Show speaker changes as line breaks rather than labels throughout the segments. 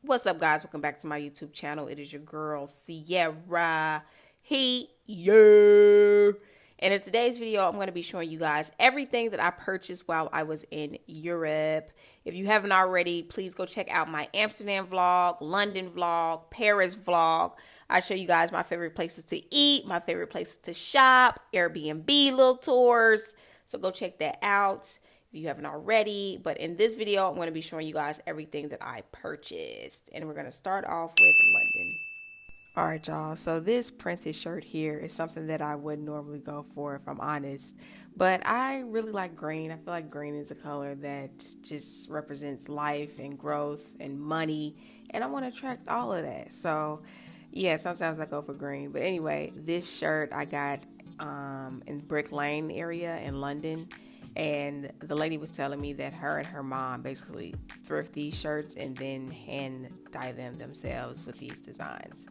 What's up, guys? Welcome back to my YouTube channel. It is your girl, Sierra here. And in today's video, I'm going to be showing you guys everything that I purchased while I was in Europe. If you haven't already, please go check out my Amsterdam vlog, London vlog, Paris vlog. I show you guys my favorite places to eat, my favorite places to shop, Airbnb little tours. So go check that out if you haven't already. But in this video, I'm going to be showing you guys everything that I purchased. And we're going to start off with London. All right, y'all. So this printed shirt here is something that I wouldn't normally go for, if I'm honest. But I really like green. I feel like green is a color that just represents life and growth and money. And I want to attract all of that. So yeah, sometimes I go for green. But anyway, this shirt I got in Brick Lane area in London. And the lady was telling me that her and her mom basically thrift these shirts and then hand dye them themselves with these designs,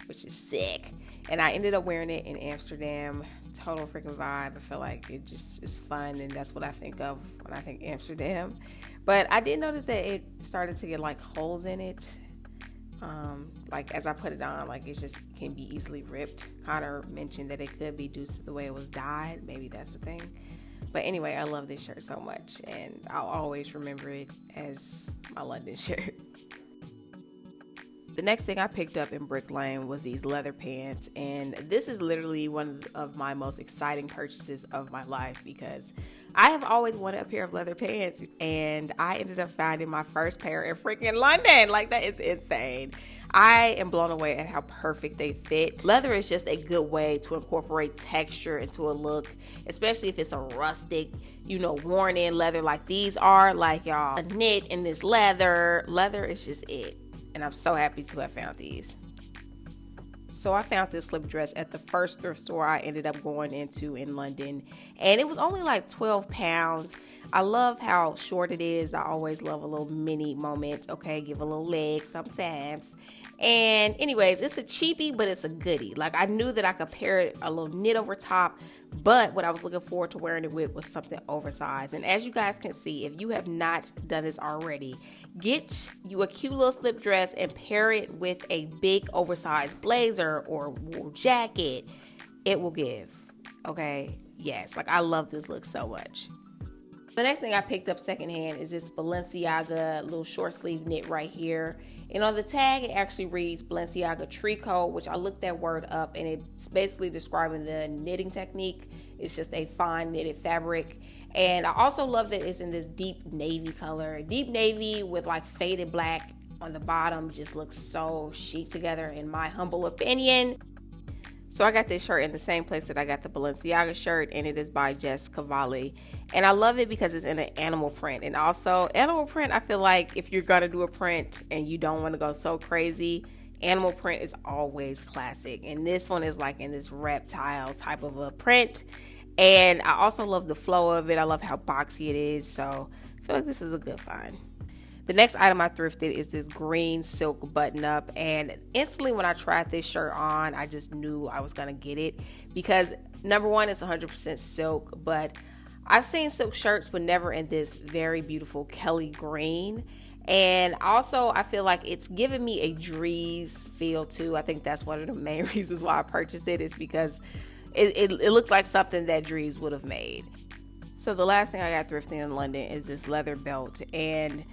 which is sick. And I ended up wearing it in Amsterdam. Total freaking vibe. I feel like it just is fun, and that's what I think of when I think Amsterdam. But I did notice that it started to get like holes in it. Like as I put it on, like it just can be easily ripped. Connor mentioned that it could be due to the way it was dyed. Maybe that's the thing. But anyway, I love this shirt so much, and I'll always remember it as my London shirt. The next thing I picked up in Brick Lane was these leather pants, and this is literally one of my most exciting purchases of my life because I have always wanted a pair of leather pants, and I ended up finding my first pair in freaking London. Like, that is insane. I am blown away at how perfect they fit. Leather is just a good way to incorporate texture into a look, especially if it's a rustic, worn in leather like these are. Like, y'all, a knit in this leather. Leather is just it. And I'm so happy to have found these. So I found this slip dress at the first thrift store I ended up going into in London, and it was only like 12 pounds. I love how short it is. I always love a little mini moment. Okay, give a little leg sometimes. And anyways, it's a cheapie, but it's a goodie. Like, I knew that I could pair it a little knit over top, but what I was looking forward to wearing it with was something oversized. And as you guys can see, if you have not done this already, get you a cute little slip dress and pair it with a big oversized blazer or wool jacket. It will give. Okay? Yes. Like, I love this look so much. The next thing I picked up secondhand is this Balenciaga little short sleeve knit right here. And on the tag, it actually reads Balenciaga Tricot, which I looked that word up, and it's basically describing the knitting technique. It's just a fine knitted fabric. And I also love that it's in this deep navy color. Deep navy with like faded black on the bottom just looks so chic together, in my humble opinion. So I got this shirt in the same place that I got the Balenciaga shirt, and it is by Jess Cavalli. And I love it because it's in an animal print. And also, animal print, I feel like if you're going to do a print and you don't want to go so crazy, animal print is always classic. And this one is like in this reptile type of a print. And I also love the flow of it. I love how boxy it is. So I feel like this is a good find. The next item I thrifted is this green silk button up, and instantly when I tried this shirt on, I just knew I was gonna get it because number one, it's 100% silk, but I've seen silk shirts but never in this very beautiful Kelly green. And also I feel like it's giving me a Dries feel too. I think that's one of the main reasons why I purchased it, is because it looks like something that Dries would have made. So the last thing I got thrifting in London is this leather belt, and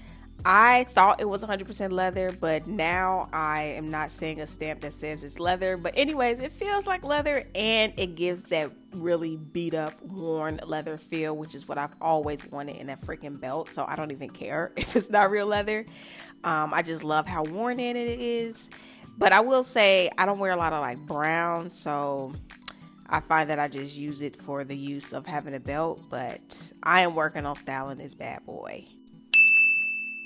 I thought it was 100% leather, but now I am not seeing a stamp that says it's leather. But anyways, it feels like leather, and it gives that really beat up, worn leather feel, which is what I've always wanted in a freaking belt. So I don't even care if it's not real leather. I just love how worn in it is. But I will say I don't wear a lot of like brown, so I find that I just use it for the use of having a belt. But I am working on styling this bad boy.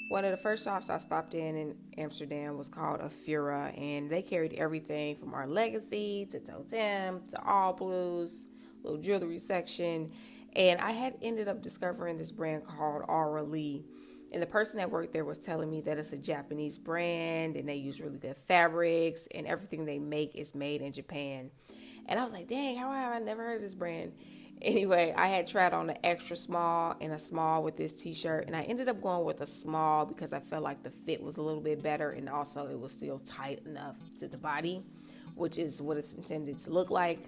One of the first shops I stopped in Amsterdam was called Afura, and they carried everything from our Legacy to Totem to All Blues, little jewelry section. And I had ended up discovering this brand called Aura Lee. And the person that worked there was telling me that it's a Japanese brand and they use really good fabrics and everything they make is made in Japan. And I was like, dang, how have I never heard of this brand? Anyway, I had tried on an extra small and a small with this t-shirt, and I ended up going with a small because I felt like the fit was a little bit better, and also it was still tight enough to the body, which is what it's intended to look like.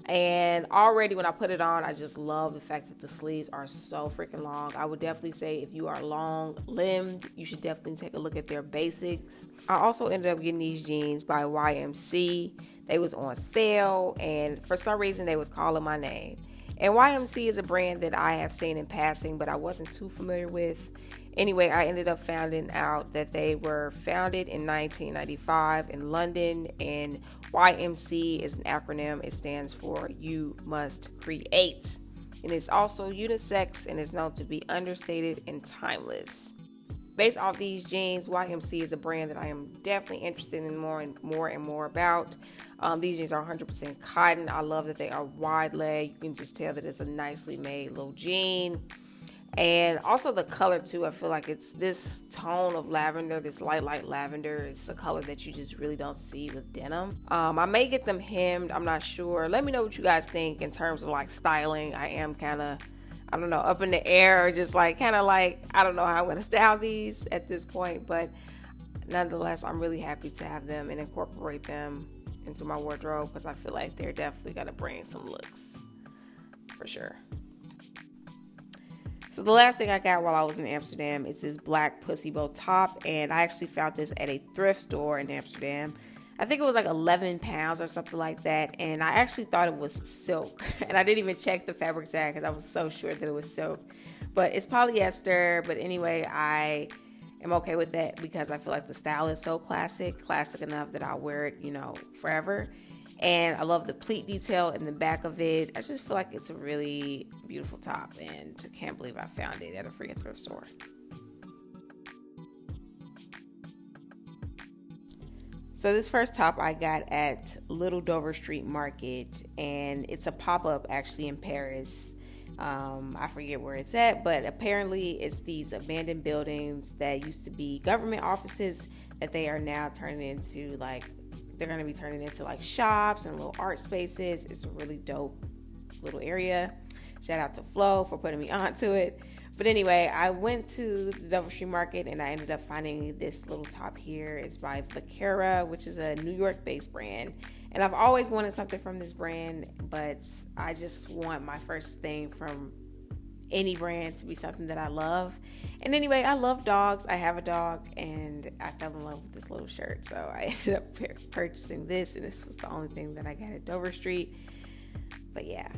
And already when I put it on, I just love the fact that the sleeves are so freaking long. I would definitely say if you are long limbed, you should definitely take a look at their basics. I also ended up getting these jeans by YMC. They was on sale, and for some reason they was calling my name. And YMC is a brand that I have seen in passing, but I wasn't too familiar with. Anyway, I ended up finding out that they were founded in 1995 in London, and YMC is an acronym. It stands for You Must Create. And it's also unisex and is known to be understated and timeless. Based off these jeans, YMC is a brand that I am definitely interested in more and more about. These jeans are 100% cotton. I love that they are wide leg. You can just tell that it's a nicely made little jean. And also the color too, I feel like it's this tone of lavender, this light lavender. It's a color that you just really don't see with denim. I may get them hemmed, I'm not sure. Let me know what you guys think in terms of like styling. I am kind of, I don't know, up in the air, or just like kind of like, I don't know how I'm going to style these at this point, but nonetheless, I'm really happy to have them and incorporate them into my wardrobe because I feel like they're definitely going to bring some looks for sure. So the last thing I got while I was in Amsterdam is this black pussy bow top, and I actually found this at a thrift store in Amsterdam. I think it was like 11 pounds or something like that, and I actually thought it was silk, and I didn't even check the fabric tag because I was so sure that it was silk. But it's polyester, but anyway, I am okay with that because I feel like the style is so classic enough that I'll wear it, forever. And I love the pleat detail in the back of it. I just feel like it's a really beautiful top, and I can't believe I found it at a freaking thrift store. So this first top I got at Little Dover Street Market, and it's a pop-up actually in Paris. I forget where it's at, but apparently it's these abandoned buildings that used to be government offices that they are now turning into they're going to be turning into like shops and little art spaces. It's a really dope little area. Shout out to Flo for putting me onto it. But anyway, I went to the Dover Street Market and I ended up finding this little top here. It's by Vaquera, which is a New York-based brand. And I've always wanted something from this brand, but I just want my first thing from any brand to be something that I love. And anyway, I love dogs. I have a dog, and I fell in love with this little shirt. So I ended up purchasing this, and this was the only thing that I got at Dover Street. But yeah.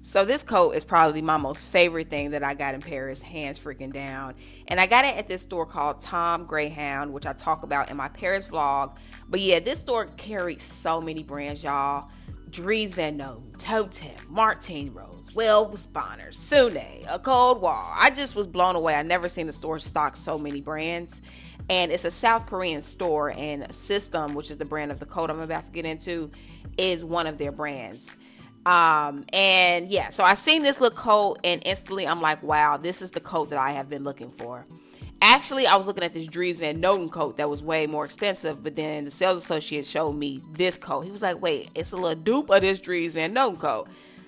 So this coat is probably my most favorite thing that I got in Paris, hands freaking down. And I got it at this store called Tom Greyhound, which I talk about in my Paris vlog. But yeah, this store carries so many brands, y'all. Dries Van Noten, Totem, Martine Rose, Wells Bonner, Sune, A Cold Wall. I just was blown away. I never seen a store stock so many brands. And it's a South Korean store, and System, which is the brand of the coat I'm about to get into, is one of their brands. And yeah, so I seen this little coat and instantly I'm like, wow, this is the coat that I have been looking for. Actually, I was looking at this Dries Van Noten coat that was way more expensive, but then the sales associate showed me this coat. He was like, wait, it's a little dupe of this Dries Van Noten coat.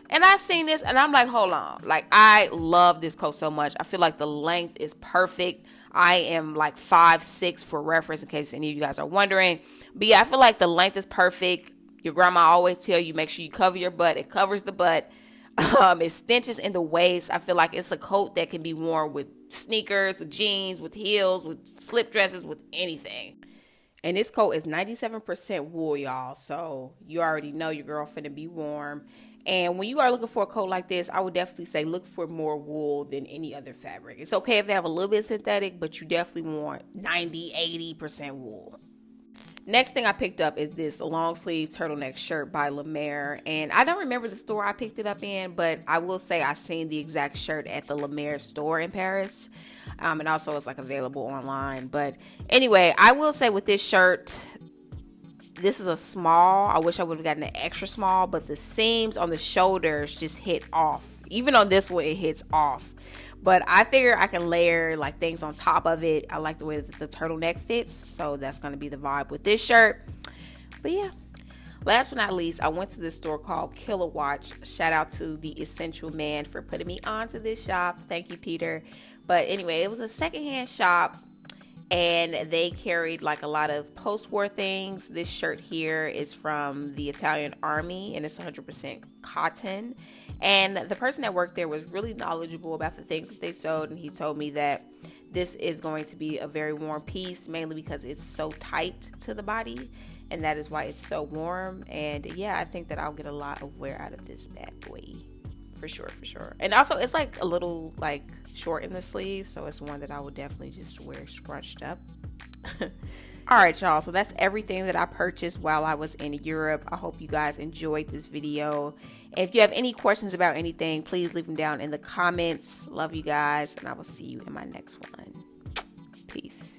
And I seen this and I'm like, hold on. Like, I love this coat so much. I feel like the length is perfect. I am like 5'6" for reference in case any of you guys are wondering. But yeah, I feel like the length is perfect. Your grandma always tell you, make sure you cover your butt. It covers the butt. It cinches in the waist. I feel like it's a coat that can be worn with sneakers, with jeans, with heels, with slip dresses, with anything. And this coat is 97% wool, y'all. So you already know your girl finna be warm. And when you are looking for a coat like this, I would definitely say look for more wool than any other fabric. It's okay if they have a little bit of synthetic, but you definitely want 90-80% wool. Next thing I picked up is this long sleeve turtleneck shirt by La Mer, and I don't remember the store I picked it up in, but I will say I seen the exact shirt at the La Mer store in Paris, and also it's like available online. But anyway, I will say with this shirt, this is a small. I wish I would have gotten an extra small, but the seams on the shoulders just hit off. Even on this one, it hits off. But I figure I can layer like things on top of it. I like the way that the turtleneck fits, so that's going to be the vibe with this shirt. But yeah. Last but not least, I went to this store called Kilowatch. Shout out to the Essential Man for putting me onto this shop. Thank you, Peter. But anyway, it was a secondhand shop, and they carried like a lot of post-war things. This shirt here is from the Italian Army, and it's 100% cotton. And the person that worked there was really knowledgeable about the things that they sold, and he told me that this is going to be a very warm piece, mainly because it's so tight to the body, and that is why it's so warm. And yeah, I think that I'll get a lot of wear out of this bad boy. For sure. And also, it's like a little like short in the sleeve, so it's one that I would definitely just wear scrunched up. All right, y'all, so that's everything that I purchased while I was in Europe. I hope you guys enjoyed this video. And if you have any questions about anything, please leave them down in the comments. Love you guys, and I will see you in my next one. Peace.